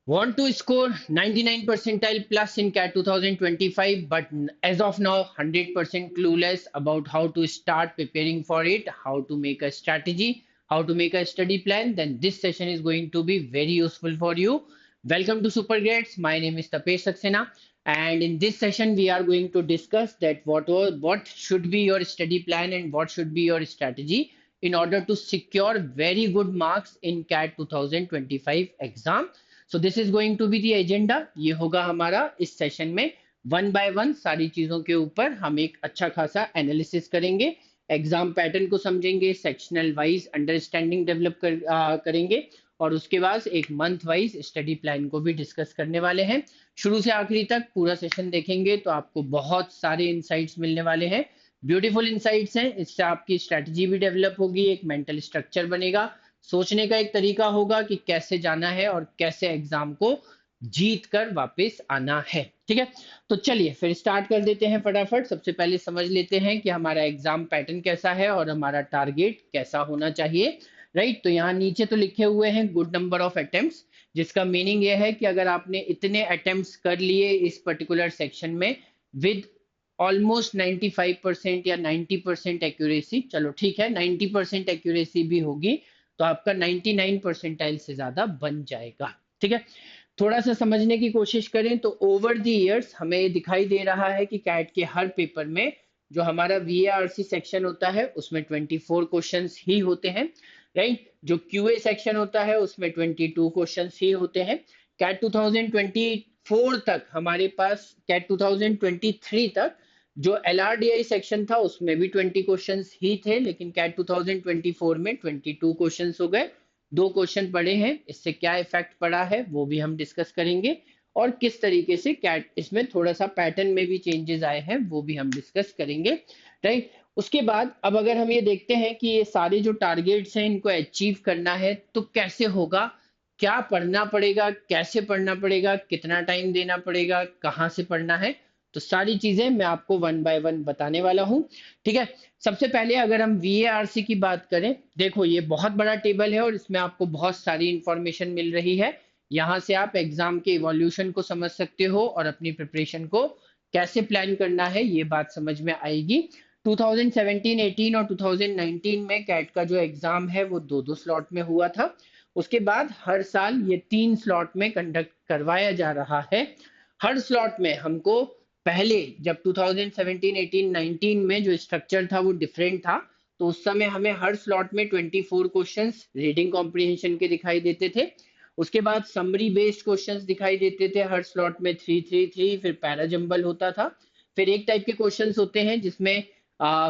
Want to score 99 percentile plus in CAT 2025, but as of now, 100% clueless about how to start preparing for it, how to make a strategy, how to make a study plan, then this session is going to be very useful for you. Welcome to Super Grades. My name is Tapesh Saxena, and in this session, we are going to discuss that what should be your study plan and what should be your strategy in order to secure very good marks in CAT 2025 exam. So this is going to be the agenda. ये होगा हमारा इस session में one by one सारी चीजों के ऊपर हम एक अच्छा खासा एनालिसिस करेंगे, एग्जाम पैटर्न को समझेंगे, सेक्शनल वाइज अंडरस्टैंडिंग डेवलप करेंगे और उसके बाद एक मंथ वाइज स्टडी प्लान को भी डिस्कस करने वाले हैं। शुरू से आखिरी तक पूरा सेशन देखेंगे तो आपको बहुत सारे इंसाइट्स मिलने वाले हैं, ब्यूटीफुल इंसाइट्स हैं। इससे आपकी स्ट्रैटेजी भी डेवलप होगी, एक मेंटल स्ट्रक्चर बनेगा, सोचने का एक तरीका होगा कि कैसे जाना है और कैसे एग्जाम को जीत कर वापस आना है। ठीक है, तो चलिए फिर स्टार्ट कर देते हैं फटाफट। सबसे पहले समझ लेते हैं कि हमारा एग्जाम पैटर्न कैसा है और हमारा टारगेट कैसा होना चाहिए। राइट, तो यहाँ नीचे तो लिखे हुए हैं गुड नंबर ऑफ अटेम्प्ट्स, जिसका मीनिंग ये है कि अगर आपने इतने अटेम्प्ट्स कर लिए इस पर्टिकुलर सेक्शन में विद ऑलमोस्ट 95% या 90% एक्यूरेसी, चलो ठीक है 90% एक्यूरेसी भी होगी तो आपका 99 परसेंटाइल से ज्यादा बन जाएगा। ठीक है, थोड़ा सा समझने की कोशिश करें तो ओवर द इयर्स हमें दिखाई दे रहा है कि कैट के हर पेपर में जो हमारा वीएआरसी सेक्शन होता है उसमें 24 क्वेश्चंस ही होते हैं। राइट, जो क्यूए सेक्शन होता है उसमें 22 क्वेश्चंस ही होते हैं। कैट 2024 तक हमारे पास, कैट 2023 तक जो एलआरडीआई सेक्शन था उसमें भी 20 क्वेश्चंस ही थे, लेकिन कैट 2024 में 22 क्वेश्चंस हो गए। 2 क्वेश्चन पड़े हैं, इससे क्या इफेक्ट पड़ा है वो भी हम डिस्कस करेंगे और किस तरीके से कैट इसमें थोड़ा सा पैटर्न में भी चेंजेस आए हैं वो भी हम डिस्कस करेंगे। राइट, उसके बाद अब अगर हम ये देखते हैं कि ये सारे जो टारगेट्स हैं इनको अचीव करना है तो कैसे होगा, क्या पढ़ना पड़ेगा, कैसे पढ़ना पड़ेगा, कितना टाइम देना पड़ेगा, कहाँ से पढ़ना है, तो सारी चीजें मैं आपको वन बाय वन बताने वाला हूं। ठीक है, सबसे पहले अगर हम वीएआरसी की बात करें, देखो ये बहुत बड़ा टेबल है और इसमें आपको बहुत सारी इंफॉर्मेशन मिल रही है। यहाँ से आप एग्जाम के इवोल्यूशन को समझ सकते हो और अपनी प्रिपरेशन को कैसे प्लान करना है ये बात समझ में आएगी। 2017, 18 और 2019 में कैट का जो एग्जाम है वो दो दो स्लॉट में हुआ था। उसके बाद हर साल ये 3 स्लॉट में कंडक्ट करवाया जा रहा है। हर स्लॉट में हमको पहले जब 2017, 18, 19 में जो स्ट्रक्चर था वो डिफरेंट था, तो उस समय हमें हर स्लॉट में 24 क्वेश्चंस रीडिंग कॉम्प्रिहेंशन के दिखाई देते थे। उसके बाद समरी बेस्ड क्वेश्चंस दिखाई देते थे हर स्लॉट में 3-3-3, फिर पैरा जंबल होता था। फिर एक टाइप के क्वेश्चंस होते हैं जिसमें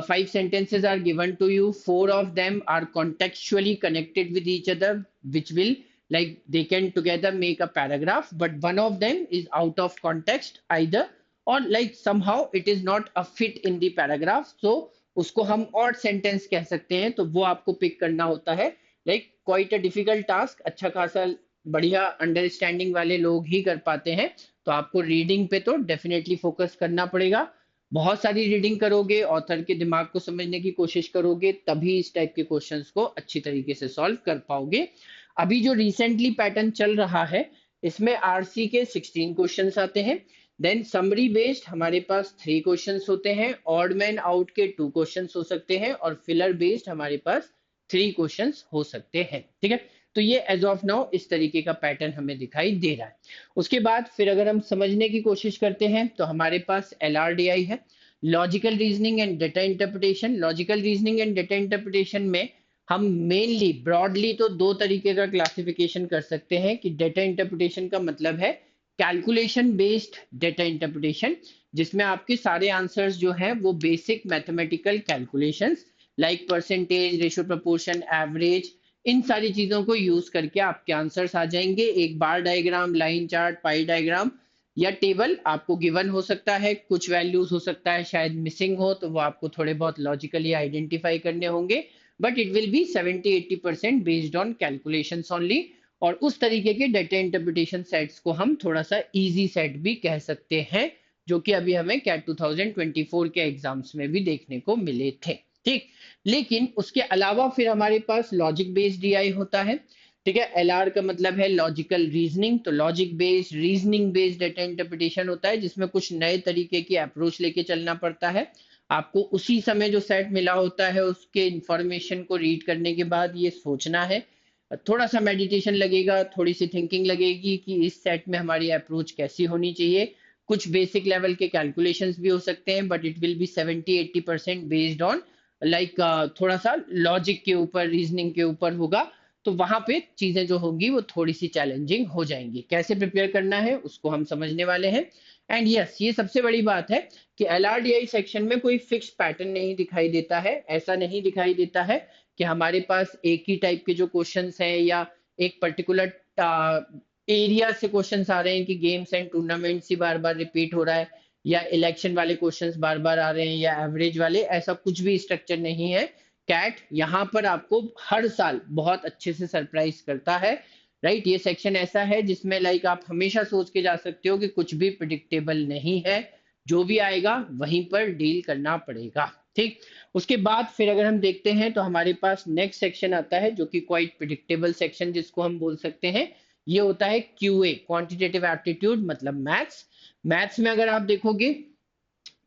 5 sentences are given to you, 4 of them are contextually connected with each other, which will like they can together make a paragraph, but one of them is out of context either और like somehow it is not a fit in the paragraph, so उसको हम odd sentence कह सकते हैं, तो वो आपको pick करना होता है। like quite a difficult task, अच्छा खासा बढ़िया अंडरस्टैंडिंग वाले लोग ही कर पाते हैं, तो आपको रीडिंग पे तो डेफिनेटली फोकस करना पड़ेगा। बहुत सारी रीडिंग करोगे, ऑथर के दिमाग को समझने की कोशिश करोगे, तभी इस टाइप के क्वेश्चंस को अच्छी तरीके से सॉल्व कर पाओगे। अभी जो रिसेंटली पैटर्न चल रहा है इसमें आरसी के 16 क्वेश्चंस आते हैं, देन समरी बेस्ड हमारे पास 3 क्वेश्चंस होते हैं, ऑड मैन आउट के 2 क्वेश्चंस हो सकते हैं और फिलर बेस्ड हमारे पास 3 क्वेश्चंस हो सकते हैं। ठीक है, तो ये एज ऑफ नाउ इस तरीके का पैटर्न हमें दिखाई दे रहा है। उसके बाद फिर अगर हम समझने की कोशिश करते हैं तो हमारे पास एलआरडीआई है, logical reasoning and data interpretation. Logical reasoning and data interpretation में हम मेनली ब्रॉडली तो 2 तरीके का क्लासिफिकेशन कर सकते हैं कि डेटा इंटरप्रिटेशन का मतलब है कैलकुलेशन बेस्ड डेटा इंटरप्रिटेशन, जिसमें आपके सारे आंसर्स जो हैं वो basic mathematical calculations like percentage, ratio, proportion, average, इन सारी चीजों को यूज करके आपके आंसर्स आ जाएंगे। एक bar diagram, line chart, pie diagram या टेबल आपको गिवन हो सकता है, कुछ वैल्यूज हो सकता है शायद मिसिंग हो तो वो आपको थोड़े बहुत लॉजिकली आइडेंटिफाई करने होंगे, but it will be 70-80% based on calculations only. और उस तरीके के डेटा इंटरप्रिटेशन सेट्स को हम थोड़ा सा इजी सेट भी कह सकते हैं, जो कि अभी हमें कैट 2024 के एग्जाम्स में भी देखने को मिले थे। ठीक, लेकिन उसके अलावा फिर हमारे पास लॉजिक बेस्ड डीआई होता है। ठीक है। एलआर का मतलब है लॉजिकल रीजनिंग, तो logic based reasoning based data interpretation होता है जिसमें कुछ नए तरीके की अप्रोच लेके चलना पड़ता है। आपको उसी समय जो सेट मिला होता है उसके इंफॉर्मेशन को रीड करने के बाद ये सोचना है, थोड़ा सा मेडिटेशन लगेगा, थोड़ी सी थिंकिंग लगेगी कि इस सेट में हमारी अप्रोच कैसी होनी चाहिए। कुछ बेसिक लेवल के कैलकुलेशंस भी हो सकते हैं, but it will be 70-80% based on like थोड़ा सा लॉजिक के ऊपर, रीजनिंग के ऊपर होगा। तो वहां पे चीजें जो होंगी वो थोड़ी सी चैलेंजिंग हो जाएंगी। कैसे प्रिपेयर करना है उसको हम समझने वाले हैं। एंड यस, ये सबसे बड़ी बात है कि एलआरडीआई सेक्शन में कोई फिक्स पैटर्न नहीं दिखाई देता है। ऐसा नहीं दिखाई देता है कि हमारे पास एक ही टाइप के जो क्वेश्चंस हैं या एक पर्टिकुलर एरिया से क्वेश्चंस आ रहे हैं कि games and tournaments he bar bar repeat हो रहा है, या इलेक्शन वाले क्वेश्चंस बार बार आ रहे हैं, या एवरेज वाले। ऐसा कुछ भी स्ट्रक्चर नहीं है। कैट यहाँ पर आपको हर साल बहुत अच्छे से सरप्राइज करता है। राइट, ये सेक्शन ऐसा है जिसमें लाइक आप हमेशा सोच के जा सकते हो कि कुछ भी प्रिडिक्टेबल नहीं है, जो भी आएगा वहीं पर डील करना पड़ेगा। ठीक, उसके बाद फिर अगर हम देखते हैं तो हमारे पास नेक्स्ट सेक्शन आता है जो कि क्वाइट प्रिडिक्टेबल सेक्शन जिसको हम बोल सकते हैं। ये होता है क्यूए, क्वांटिटेटिव एप्टीट्यूड, मतलब मैथ्स। मैथ्स में अगर आप देखोगे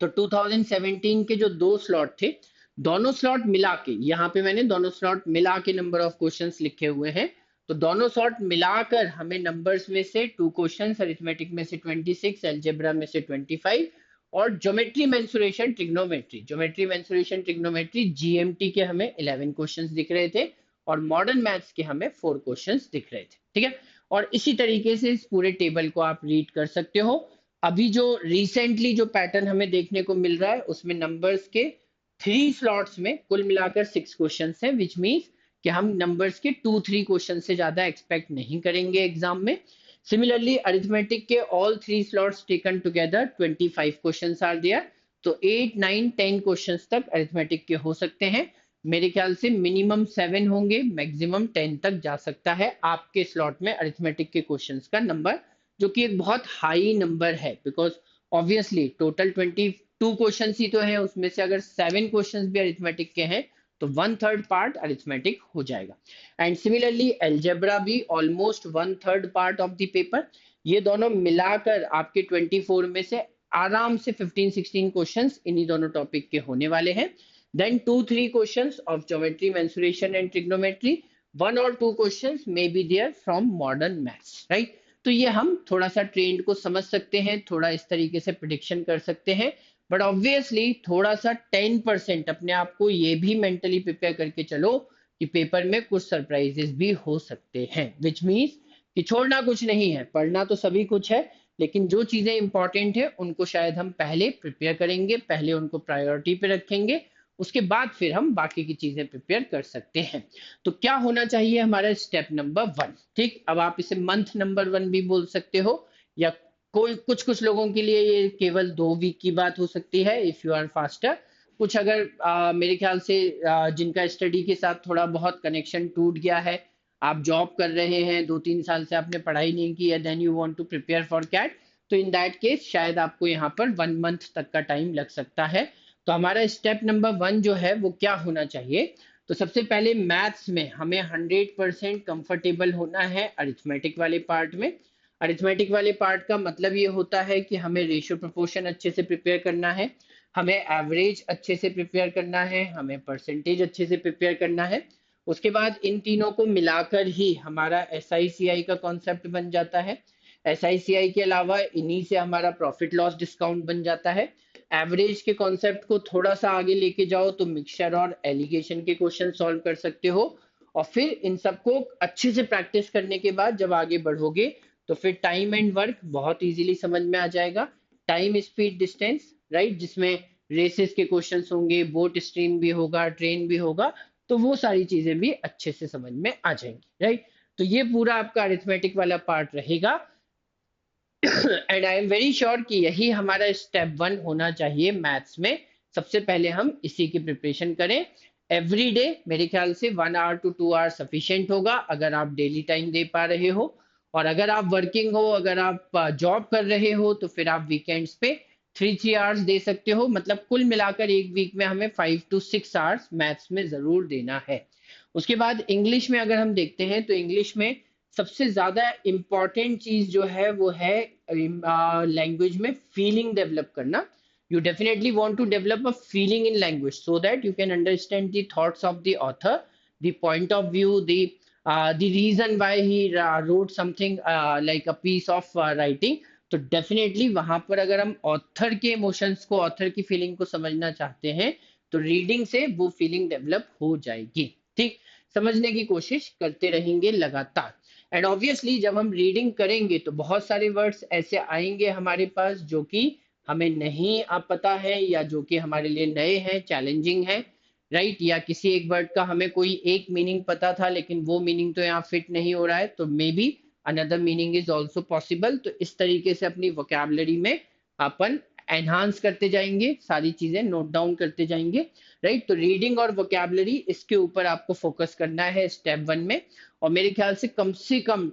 तो 2017 के जो दो स्लॉट थे, दोनों स्लॉट मिला के, यहाँ पे मैंने दोनों स्लॉट मिला के नंबर ऑफ क्वेश्चंस लिखे हुए हैं। तो दोनों स्लॉट मिलाकर हमें नंबर्स में से 2 क्वेश्चंस, अरिथमेटिक में से 26, अलजेब्रा में से 25, और geometry mensuration trigonometry, geometry mensuration trigonometry GMT के हमें 11 क्वेश्चंस दिख रहे थे, और मॉडर्न मैथ्स के हमें 4 क्वेश्चंस दिख रहे थे। ठीक है, और इसी तरीके से इस पूरे टेबल को आप रीड कर सकते हो। अभी जो रिसेंटली जो पैटर्न हमें देखने को मिल रहा है उसमें नंबर्स के 3 स्लॉट्स में कुल मिलाकर 6 क्वेश्चंस हैं, विच मींस कि हम नंबर्स के 2-3 क्वेश्चन से ज्यादा एक्सपेक्ट नहीं करेंगे एग्जाम में। सिमिलरली अरिथमेटिक के all 3 slots taken together 25 questions are there. तो 8, 9, 10 क्वेश्चंस तक अरिथमेटिक के हो सकते हैं। मेरे ख्याल से मिनिमम 7 होंगे, मैक्सिमम 10 तक जा सकता है आपके स्लॉट में अरिथमेटिक के क्वेश्चंस का नंबर, जो कि एक बहुत हाई नंबर है, बिकॉज ऑब्वियसली टोटल 22 क्वेश्चन ही तो है, उसमें से अगर 7 क्वेश्चन भी अरिथमेटिक के हैं तो 1/3 पार्ट अरिथमेटिक हो जाएगा। एंड सिमिलरली एल्जेब्रा भी almost 1/3 part of the paper. ये दोनों मिलाकर आपके 24 में से आराम से 15-16 क्वेश्चन इन्हीं दोनों टॉपिक के होने वाले हैं। Then 2-3 question of geometry, mensuration and trigonometry, 1 or 2 questions may be there from modern maths. Right, तो ये हम थोड़ा सा ट्रेंड को समझ सकते हैं, थोड़ा इस तरीके से प्रिडिक्शन कर सकते हैं। बट ऑब्वियसली थोड़ा सा 10% अपने आप को ये भी मेंटली प्रिपेयर करके चलो कि पेपर में कुछ सरप्राइजेस भी हो सकते हैं, विच मीन्स कि छोड़ना कुछ नहीं है, पढ़ना तो सभी कुछ है, लेकिन जो चीजें इंपॉर्टेंट है उनको शायद हम पहले प्रिपेयर करेंगे, पहले उनको प्रायोरिटी पे रखेंगे, उसके बाद फिर हम बाकी की चीजें प्रिपेयर कर सकते हैं। तो क्या होना चाहिए हमारा स्टेप नंबर 1। ठीक, अब आप इसे मंथ नंबर 1 भी बोल सकते हो, या कोई कुछ कुछ लोगों के लिए ये केवल 2 वीक की बात हो सकती है इफ यू आर फास्टर। कुछ अगर मेरे ख्याल से जिनका स्टडी के साथ थोड़ा बहुत कनेक्शन टूट गया है, आप जॉब कर रहे हैं, 2-3 साल से आपने पढ़ाई नहीं की है, then you want to prepare for CAT, तो इन दैट केस शायद आपको यहाँ पर 1 मंथ तक का टाइम लग सकता है। तो हमारा स्टेप नंबर 1 जो है वो क्या होना चाहिए। तो सबसे पहले मैथ्स में हमें 100% कंफर्टेबल होना है अरिथमेटिक वाले पार्ट में। अरिथमेटिक वाले पार्ट का मतलब ये होता है कि हमें रेशियो प्रोपोर्शन अच्छे से प्रिपेयर करना है, हमें एवरेज अच्छे से प्रिपेयर करना है, हमें परसेंटेज अच्छे से प्रिपेयर करना है। उसके बाद इन तीनों को मिलाकर ही हमारा SICI का कॉन्सेप्ट बन जाता है। SICI के अलावा इन्हीं से हमारा प्रॉफिट लॉस डिस्काउंट बन जाता है। एवरेज के कॉन्सेप्ट को थोड़ा सा आगे लेके जाओ तो मिक्सचर और एलिगेशन के क्वेश्चन सॉल्व कर सकते हो, और फिर इन सबको अच्छे से प्रैक्टिस करने के बाद जब आगे बढ़ोगे तो फिर टाइम एंड वर्क बहुत इजीली समझ में आ जाएगा। टाइम, स्पीड, डिस्टेंस, राइट, जिसमें रेसेस के क्वेश्चंस होंगे, बोट स्ट्रीम भी होगा, ट्रेन भी होगा, तो वो सारी चीजें भी अच्छे से समझ में आ जाएंगी। राइट, तो ये पूरा आपका अरिथमेटिक वाला पार्ट रहेगा। And I am very sure कि यही हमारा स्टेप 1 होना चाहिए मैथ्स में। सबसे पहले हम इसी की प्रिपरेशन करें एवरी डे। मेरे ख्याल से 1 hour to 2 hour सफिशिएंट होगा अगर आप डेली टाइम दे पा रहे हो, और अगर आप वर्किंग हो, अगर आप जॉब कर रहे हो, तो फिर आप वीकेंड्स पे 3-3 आवर्स दे सकते हो। मतलब कुल मिलाकर एक वीक में हमें 5 to 6 hours मैथ्स में जरूर देना है। उसके बाद इंग्लिश में अगर हम देखते हैं तो इंग्लिश में सबसे ज्यादा इम्पॉर्टेंट चीज जो है वो है लैंग्वेज में फीलिंग डेवलप करना. You definitely want to develop a feeling in language so that you can understand the thoughts of the author, the point of view, the reason why he wrote something like a piece of writing. तो definitely वहां पर अगर हम author के emotions को, author की feeling को समझना चाहते हैं तो रीडिंग से वो फीलिंग डेवलप हो जाएगी. ठीक, समझने की कोशिश करते रहेंगे लगातार. एंड ऑब्वियसली जब हम रीडिंग करेंगे तो बहुत सारे वर्ड्स ऐसे आएंगे हमारे पास जो कि हमें नहीं अब पता है, या जो कि हमारे लिए नए हैं, चैलेंजिंग है, राइट. या किसी एक वर्ड का हमें कोई एक मीनिंग पता था लेकिन वो मीनिंग तो यहाँ फिट नहीं हो रहा है, तो may be another meaning is also possible. तो इस तरीके से अपनी वोकैबुलरी में अपन एनहांस करते जाएंगे, सारी चीजें नोट डाउन करते जाएंगे, राइट. तो रीडिंग और वोकैबुलरी इसके ऊपर आपको फोकस करना है स्टेप 1 में. और मेरे ख्याल से कम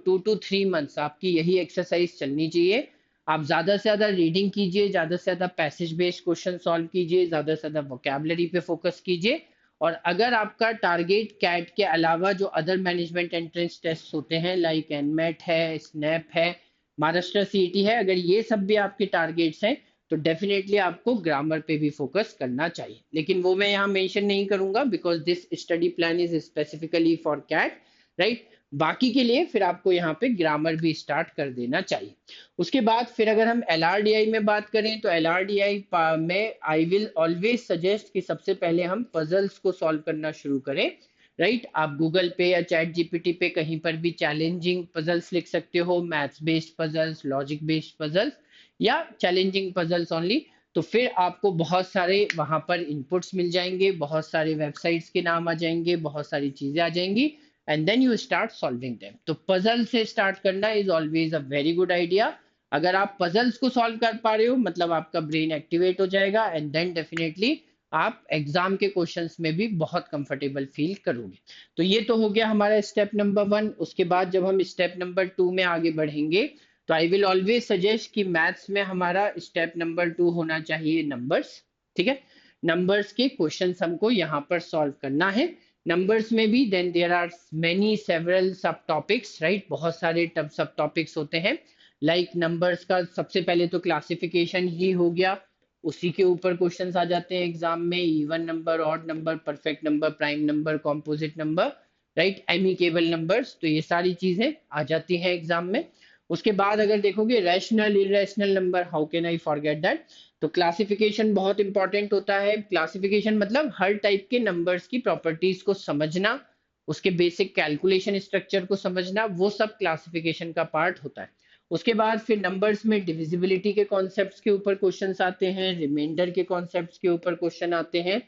2 to 3 मंथ्स आपकी यही एक्सरसाइज चलनी चाहिए. आप ज्यादा से ज्यादा रीडिंग कीजिए, ज्यादा से ज्यादा पैसेज बेस्ड क्वेश्चन सॉल्व कीजिए, ज्यादा से ज्यादा वोकैबुलरी पे फोकस कीजिए. और अगर आपका टारगेट कैट के अलावा जो अदर मैनेजमेंट एंट्रेंस टेस्ट होते हैं लाइक एनमेट है, स्नैप है, महाराष्ट्र सीईटी है, अगर ये सब भी आपके टारगेट्स हैं तो डेफिनेटली आपको ग्रामर पे भी फोकस करना चाहिए. लेकिन वो मैं यहाँ मेंशन नहीं करूंगा because this study plan is specifically for CAT, right. बाकी के लिए फिर आपको यहाँ पे ग्रामर भी स्टार्ट कर देना चाहिए. उसके बाद फिर अगर हम एलआरडीआई में बात करें तो एलआरडीआई में आई विल ऑलवेज सजेस्ट कि सबसे पहले हम पजल्स को सॉल्व करना शुरू करें, राइट. आप गूगल पे या चैट जीपीटी पे कहीं पर भी चैलेंजिंग पजल्स लिख सकते हो, maths based puzzles, logic based puzzles या चैलेंजिंग पजल्स ओनली. तो फिर आपको बहुत सारे वहां पर इनपुट्स मिल जाएंगे, बहुत सारे वेबसाइट्स के नाम आ जाएंगे, बहुत सारी चीजें आ जाएंगी and then you start solving them. तो पजल से स्टार्ट करना is always a very good idea. अगर आप पजल्स को सॉल्व कर पा रहे हो मतलब आपका ब्रेन एक्टिवेट हो जाएगा एंड देन डेफिनेटली आप एग्जाम के क्वेश्चंस में भी बहुत कंफर्टेबल फील करोगे. तो ये तो हो गया हमारा स्टेप नंबर 1. उसके बाद जब हम स्टेप नंबर 2 में आगे बढ़ेंगे तो आई विल ऑलवेज सजेस्ट कि मैथ्स में हमारा स्टेप नंबर 2 होना चाहिए नंबर्स. ठीक है, नंबर्स के क्वेश्चंस हमको यहाँ पर सॉल्व करना है. नंबर्स में भी then there are many several subtopics, right. बहुत सारे सब टॉपिक्स होते हैं लाइक नंबर्स का सबसे पहले तो क्लासिफिकेशन ही हो गया, उसी के ऊपर क्वेश्चंस आ जाते हैं एग्जाम में. Even number, odd number, perfect number, prime number, composite number, right, amicable numbers, तो ये सारी चीजें आ जाती हैं एग्जाम में. उसके बाद अगर देखोगे rational irrational number, how can I forget that. तो क्लासिफिकेशन बहुत इंपॉर्टेंट होता है. क्लासिफिकेशन मतलब हर टाइप के नंबर्स की प्रॉपर्टीज को समझना, उसके बेसिक कैलकुलेशन स्ट्रक्चर को समझना, वो सब क्लासिफिकेशन का पार्ट होता है. उसके बाद फिर नंबर्स में डिविजिबिलिटी के कॉन्सेप्ट्स के ऊपर क्वेश्चंस आते हैं, रिमाइंडर के कॉन्सेप्ट्स के ऊपर क्वेश्चन आते हैं.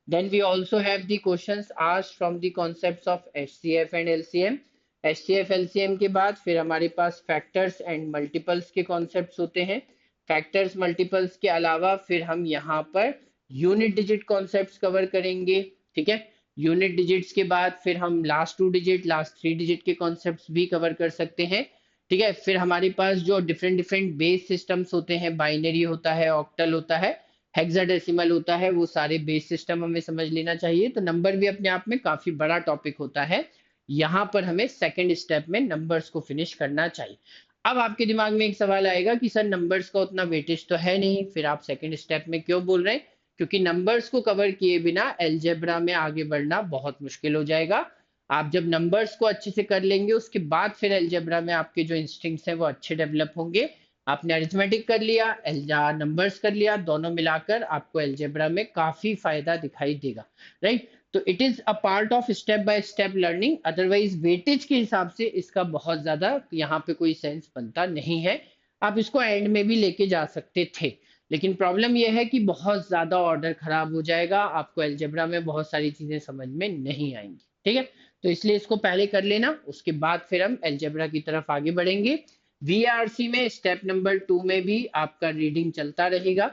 Then we also have the questions asked from the concepts of HCF and LCM. HCF LCM के बाद फिर हमारे पास फैक्टर्स एंड मल्टीपल्स के कॉन्सेप्ट्स होते हैं. फैक्टर्स मल्टीपल्स के अलावा फिर हम यहाँ per unit digit concepts cover करेंगे. ठीक है, यूनिट डिजिट्स के बाद फिर हम लास्ट 2 डिजिट, लास्ट 3 डिजिट के कॉन्सेप्ट्स भी कवर कर सकते हैं. ठीक है, फिर हमारे पास जो डिफरेंट डिफरेंट बेस सिस्टम्स होते हैं, बाइनरी होता है, ऑक्टल होता है, हेक्साडेसिमल होता है, वो सारे बेस सिस्टम हमें समझ लेना चाहिए. तो नंबर भी अपने आप में काफी बड़ा टॉपिक होता है. यहाँ पर हमें सेकंड स्टेप में नंबर्स को फिनिश करना चाहिए. अब आपके दिमाग में एक सवाल आएगा कि सर नंबर्स का उतना वेटेज तो है नहीं, फिर आप सेकंड स्टेप में क्यों बोल रहे हैं. क्योंकि नंबर्स को कवर किए बिना एलजेब्रा में आगे बढ़ना बहुत मुश्किल हो जाएगा. आप जब नंबर्स को अच्छे से कर लेंगे उसके बाद फिर एलजेब्रा में आपके जो इंस्टिंक्ट्स हैं वो अच्छे डेवलप होंगे. आपने अरिथमेटिक कर लिया, नंबर्स कर लिया, दोनों मिलाकर आपको एलजेब्रा में काफी फायदा दिखाई देगा, राइट. तो it is a part of step by step learning. Otherwise weightage के हिसाब से इसका बहुत ज्यादा यहाँ पे कोई सेंस बनता नहीं है. आप इसको एंड में भी लेके जा सकते थे लेकिन प्रॉब्लम यह है कि बहुत ज्यादा ऑर्डर खराब हो जाएगा, आपको एलजेब्रा में बहुत सारी चीजें समझ में नहीं आएंगी. ठीक है, तो इसलिए इसको पहले कर लेना, उसके बाद फिर हम एलजेब्रा की तरफ आगे बढ़ेंगे. वीआरसी में स्टेप नंबर 2 में भी आपका रीडिंग चलता रहेगा.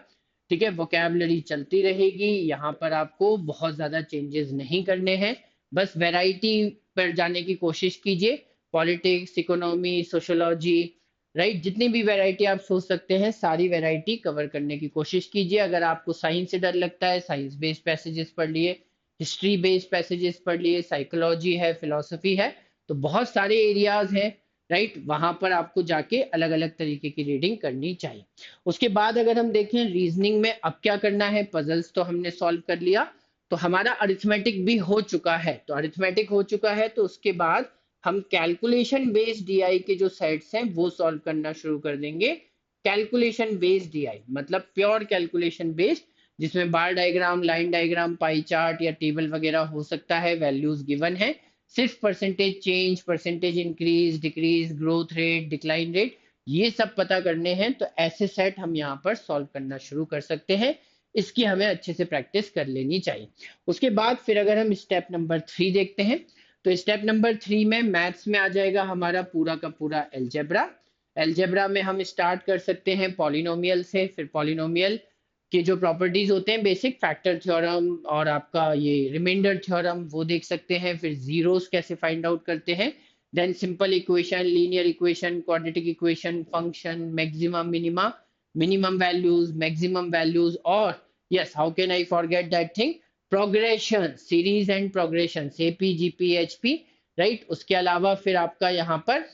ठीक है, वोकैबुलरी चलती रहेगी. यहाँ पर आपको बहुत ज्यादा चेंजेस नहीं करने हैं, बस वैरायटी पर जाने की कोशिश कीजिए. पॉलिटिक्स, इकोनॉमी, सोशोलॉजी, राइट, जितनी भी वैरायटी आप सोच सकते हैं सारी वैरायटी कवर करने की कोशिश कीजिए. अगर आपको साइंस से डर लगता है, साइंस बेस्ड पैसेजेस पढ़ लिए. हिस्ट्री बेस्ड पैसेजेस पढ़ लिए, साइकोलॉजी है, फिलोसफी है, तो बहुत सारे एरियाज हैं, राइट। वहां पर आपको जाके अलग अलग तरीके की रीडिंग करनी चाहिए। उसके बाद अगर हम देखें रीजनिंग में अब क्या करना है, पजल्स तो हमने सॉल्व कर लिया, तो हमारा अरिथमेटिक भी हो चुका है। तो अरिथमेटिक हो चुका है तो उसके बाद हम कैलकुलेशन बेस्ड डीआई के जो सेट्स हैं वो सॉल्व करना शुरू कर देंगे। कैलकुलेशन बेस्ड डीआई मतलब प्योर कैलकुलेशन बेस्ड, जिसमें bar diagram, line diagram, pie chart या टेबल वगैरह हो सकता है, वैल्यूज गिवन है, सिर्फ percentage change, percentage increase decrease, growth rate, decline rate, ये सब पता करने हैं। तो ऐसे सेट हम यहाँ पर सॉल्व करना शुरू कर सकते हैं। इसकी हमें अच्छे से प्रैक्टिस कर लेनी चाहिए। उसके बाद फिर अगर हम स्टेप नंबर 3 देखते हैं, तो स्टेप नंबर 3 में मैथ्स में आ जाएगा हमारा पूरा का पूरा एलजेब्रा। एलजेब्रा में हम स्टार्ट कर सकते हैं पॉलिनोमियल से, फिर पॉलिनोमियल के जो प्रॉपर्टीज होते हैं, बेसिक फैक्टर थ्योरम और आपका ये रिमाइंडर थ्योरम, वो देख सकते हैं। फिर जीरोस कैसे फाइंड आउट करते हैं, then simple equation, linear equation, quadratic equation, function, maximum minima, minimum values, maximum values, और yes how can I forget that thing, progression, series and progression, AP GP HP, right. उसके अलावा फिर आपका यहाँ पर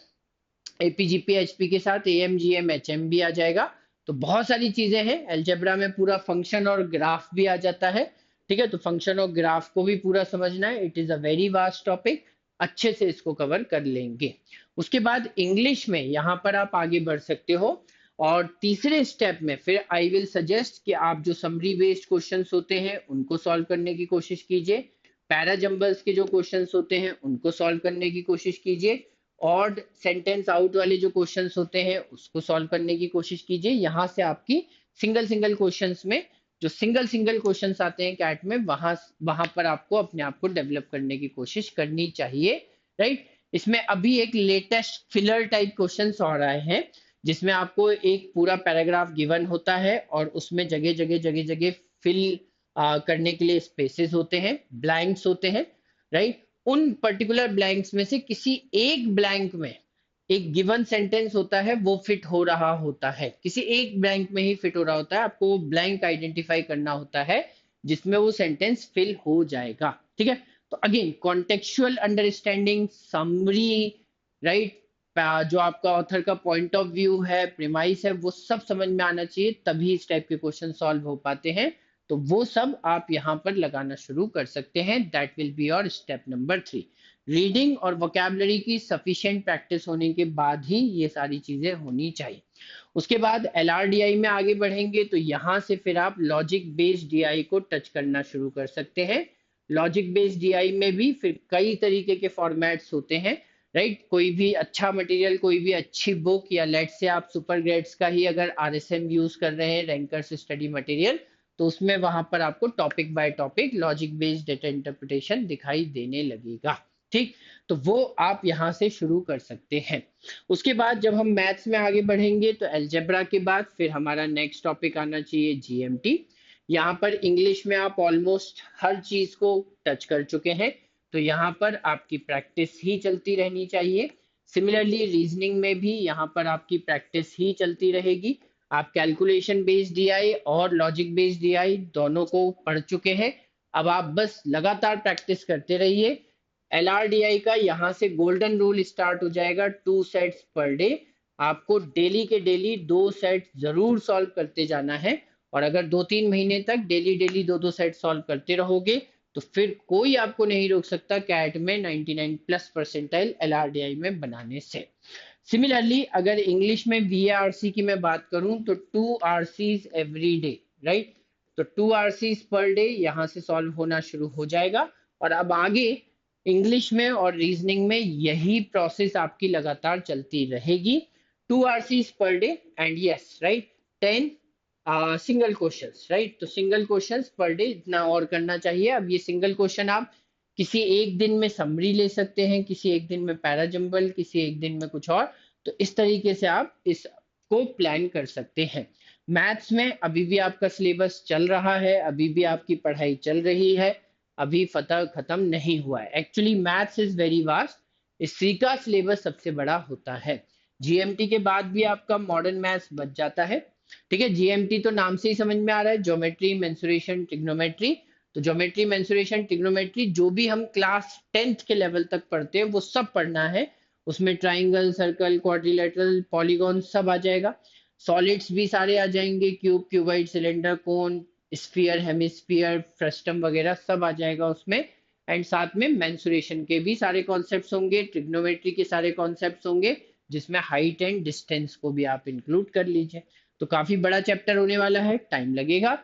AP GP HP के साथ एएमजीएम HM भी आ जाएगा। तो बहुत सारी चीजें हैं अलजेब्रा में, पूरा फंक्शन और ग्राफ भी आ जाता है। ठीक है, तो फंक्शन और ग्राफ को भी पूरा समझना है, it is a very vast topic, अच्छे से इसको कवर कर लेंगे। उसके बाद इंग्लिश में यहाँ पर आप आगे बढ़ सकते हो, और तीसरे स्टेप में फिर आई विल सजेस्ट कि आप जो समरी बेस्ड क्वेश्चंस होते हैं उनको सॉल्व करने की कोशिश कीजिए, पैरा जंबल्स के जो क्वेश्चंस होते हैं उनको सॉल्व करने की कोशिश कीजिए, ऑड सेंटेंस आउट वाले जो क्वेश्चंस होते हैं उसको सॉल्व करने की कोशिश कीजिए। यहाँ से आपकी सिंगल सिंगल क्वेश्चंस में, जो सिंगल सिंगल क्वेश्चंस आते हैं कैट में, वहां वहां पर आपको अपने आप को डेवलप करने की कोशिश करनी चाहिए, राइट। इसमें अभी एक लेटेस्ट फिलर टाइप क्वेश्चंस आ रहे हैं, जिसमें आपको एक पूरा पैराग्राफ गिवन होता है और उसमें जगह जगह जगह जगह फिल करने के लिए स्पेसेस होते हैं, ब्लैंक्स होते हैं, राइट। उन पर्टिकुलर ब्लैंक्स में से किसी एक ब्लैंक में एक गिवन सेंटेंस होता है, वो फिट हो रहा होता है, किसी एक ब्लैंक में ही फिट हो रहा होता है, आपको वो ब्लैंक आइडेंटिफाई करना होता है जिसमें वो सेंटेंस फिल हो जाएगा। ठीक है, तो again contextual understanding, summary, right, जो आपका ऑथर का पॉइंट ऑफ व्यू है, प्रीमाइस है, वो सब समझ में आना चाहिए, तभी इस टाइप के क्वेश्चन सॉल्व हो पाते हैं। तो वो सब आप यहाँ पर लगाना शुरू कर सकते हैं, that will be your step number 3। Reading और वोकैबुलरी की सफिशिएंट प्रैक्टिस होने के बाद ही ये सारी चीजें होनी चाहिए। उसके बाद एलआरडीआई में आगे बढ़ेंगे, तो यहाँ से फिर आप लॉजिक बेस्ड डीआई को टच करना शुरू कर सकते हैं। लॉजिक बेस्ड डीआई में भी फिर कई तरीके के फॉर्मेट्स होते हैं, राइट। कोई भी अच्छा मटेरियल, कोई भी अच्छी बुक, या लेट से आप सुपर ग्रेड्स का ही अगर आरएसएम यूज कर रहे हैं, रैंकर्स स्टडी मटेरियल, तो उसमें वहां पर आपको topic by topic logic based data interpretation दिखाई देने लगेगा। ठीक, तो वो आप यहाँ से शुरू कर सकते हैं। उसके बाद जब हम मैथ्स में आगे बढ़ेंगे, तो अलजेब्रा के बाद फिर हमारा नेक्स्ट टॉपिक आना चाहिए जीएमटी। यहाँ पर इंग्लिश में आप ऑलमोस्ट हर चीज को टच कर चुके हैं, तो यहाँ पर आपकी प्रैक्टिस ही चलती रहनी चाहिए। सिमिलरली रीजनिंग में भी यहाँ पर आपकी प्रैक्टिस ही चलती रहेगी। आप कैलकुलेशन बेस्ड डीआई और लॉजिक बेस्ड डीआई दोनों को पढ़ चुके हैं, अब आप बस लगातार प्रैक्टिस करते रहिए। एलआरडीआई का यहाँ से गोल्डन रूल स्टार्ट हो जाएगा, 2 सेट्स पर डे। आपको डेली के डेली 2 सेट जरूर सॉल्व करते जाना है, और अगर 2-3 महीने तक डेली डेली 2-2 सेट सॉल्व करते रहोगे, तो फिर कोई आपको नहीं रोक सकता कैट में 99 प्लस परसेंटाइल एलआरडीआई में बनाने से। सिमिलरली अगर इंग्लिश में वीआरसी की मैं बात करूं, तो 2 आरसीज एवरी डे, राइट। तो 2 आरसीज पर डे यहाँ से सॉल्व होना शुरू हो जाएगा, और अब आगे इंग्लिश में और रीजनिंग में यही प्रोसेस आपकी लगातार चलती रहेगी। 2 RCs per day, and yes right, 10 single questions, right. तो सिंगल क्वेश्चंस पर डे इतना और करना चाहिए। अब ये सिंगल क्वेश्चन आप किसी एक दिन में समरी ले सकते हैं, किसी एक दिन में पैराजंबल, किसी एक दिन में कुछ और, तो इस तरीके से आप इसको प्लान कर सकते हैं। मैथ्स में अभी भी आपका सिलेबस चल रहा है, अभी भी आपकी पढ़ाई चल रही है, अभी फतह खत्म नहीं हुआ है। Actually maths is very vast, इसी का सिलेबस सबसे बड़ा होता है। जीएमटी के बाद भी आपका मॉडर्न मैथ्स बच जाता है। ठीक है, जीएमटी तो नाम से ही समझ में आ रहा है, ज्योमेट्री, मेंसुरेशन, ट्रिग्नोमेट्री। तो ज्योमेट्री, मेंसुरेशन, ट्रिग्नोमेट्री, जो भी हम क्लास 10th के लेवल तक पढ़ते हैं वो सब पढ़ना है। उसमें ट्राइंगल, सर्कल, क्वाड्रिलेटरल, पॉलीगॉन सब आ जाएगा। सॉलिड्स भी सारे आ जाएंगे, क्यूब, क्यूबाइड, सिलेंडर, कोन, स्फीयर, हेमिस्फीयर, फ्रस्टम वगैरह सब आ जाएगा उसमें। एंड साथ में मेंसुरेशन के भी सारे कॉन्सेप्ट्स होंगे, ट्रिग्नोमेट्री के सारे कॉन्सेप्ट्स होंगे, जिसमें हाइट एंड डिस्टेंस को भी आप इंक्लूड कर लीजिए। तो काफी बड़ा चैप्टर होने वाला है, टाइम लगेगा।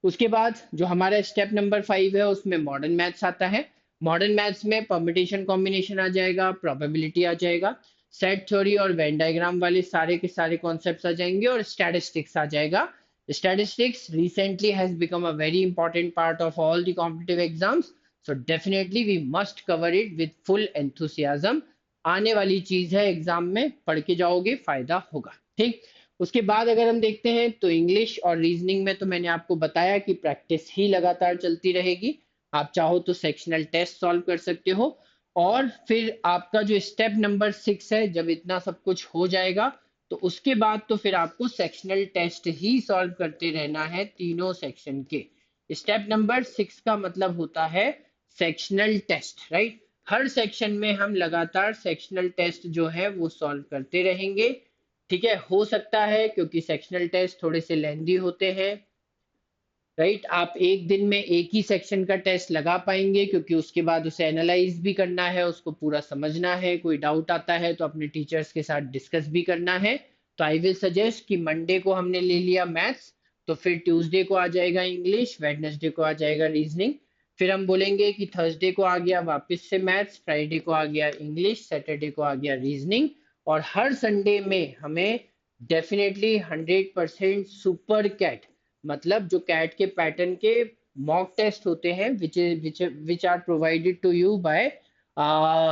उसके बाद जो हमारा स्टेप नंबर 5 है उसमें मॉडर्न मैथ्स आता है। मॉडर्न मैथ्स में परम्यूटेशन कॉम्बिनेशन आ जाएगा, प्रोबेबिलिटी आ जाएगा, सेट थ्योरी और वेन डायग्राम वाले सारे के सारे कॉन्सेप्ट्स आ जाएंगे, और स्टैटिस्टिक्स आ जाएगा। Statistics recently has become a very important part of all the competitive exams, so definitely we must cover it with full enthusiasm. आने वाली चीज है, एग्जाम में पढ़ के जाओगे फायदा होगा। ठीक, उसके बाद अगर हम देखते हैं तो इंग्लिश और रीजनिंग में तो मैंने आपको बताया कि प्रैक्टिस ही लगातार चलती रहेगी। आप चाहो तो सेक्शनल टेस्ट सॉल्व कर सकते हो, और फिर आपका जो स्टेप नंबर 6 है, जब इतना सब कुछ हो जाएगा तो उसके बाद तो फिर आपको सेक्शनल टेस्ट ही सॉल्व करते रहना है तीनों सेक्शन के। स्टेप नंबर 6 का मतलब होता है सेक्शनल टेस्ट, राइट। हर सेक्शन में हम लगातार सेक्शनल टेस्ट जो है वो सॉल्व करते रहेंगे। ठीक है, हो सकता है क्योंकि सेक्शनल टेस्ट थोड़े से लेंदी होते हैं, राइट, आप एक दिन में एक ही सेक्शन का टेस्ट लगा पाएंगे, क्योंकि उसके बाद उसे एनालाइज भी करना है, उसको पूरा समझना है, कोई डाउट आता है तो अपने टीचर्स के साथ डिस्कस भी करना है। तो आई विल सजेस्ट कि मंडे को हमने ले लिया मैथ्स, तो फिर ट्यूसडे को आ जाएगा इंग्लिश, वेडनेसडे को आ जाएगा रीजनिंग, फिर हम बोलेंगे कि थर्सडे को आ गया वापस से मैथ्स, फ्राइडे को आ गया इंग्लिश, सैटरडे को आ गया रीजनिंग, और हर संडे में हमें डेफिनेटली 100% सुपर कैट, मतलब जो कैट के पैटर्न के मॉक टेस्ट होते हैं, which are provided to you by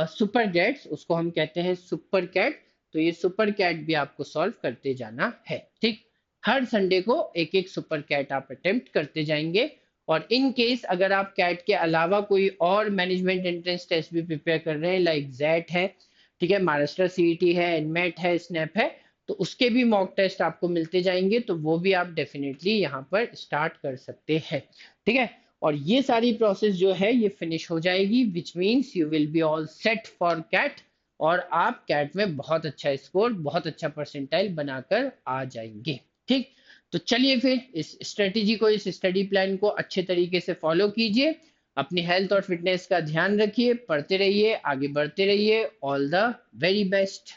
super cats, उसको हम कहते हैं सुपर कैट। तो ये सुपर कैट भी आपको सॉल्व करते जाना है। ठीक, हर संडे को एक एक सुपर कैट आप अटेम्प्ट करते जाएंगे। और इन केस अगर आप कैट के अलावा कोई और मैनेजमेंट एंट्रेंस टेस्ट भी प्रिपेयर कर रहे हैं, लाइक जेट है, ठीक है, महाराष्ट्र सीईटी है, एनमेट है, स्नैप है, तो उसके भी मॉक टेस्ट आपको मिलते जाएंगे, तो वो भी आप डेफिनेटली यहाँ पर स्टार्ट कर सकते हैं। ठीक है, और ये सारी प्रोसेस जो है ये फिनिश हो जाएगी, which means you will be all set for CAT, और आप कैट में बहुत अच्छा स्कोर, बहुत अच्छा परसेंटाइल बनाकर आ जाएंगे। ठीक, तो चलिए फिर इस स्ट्रेटेजी को, इस स्टडी प्लान को अच्छे तरीके से फॉलो कीजिए, अपनी हेल्थ और फिटनेस का ध्यान रखिए, पढ़ते रहिए, आगे बढ़ते रहिए। All the very best.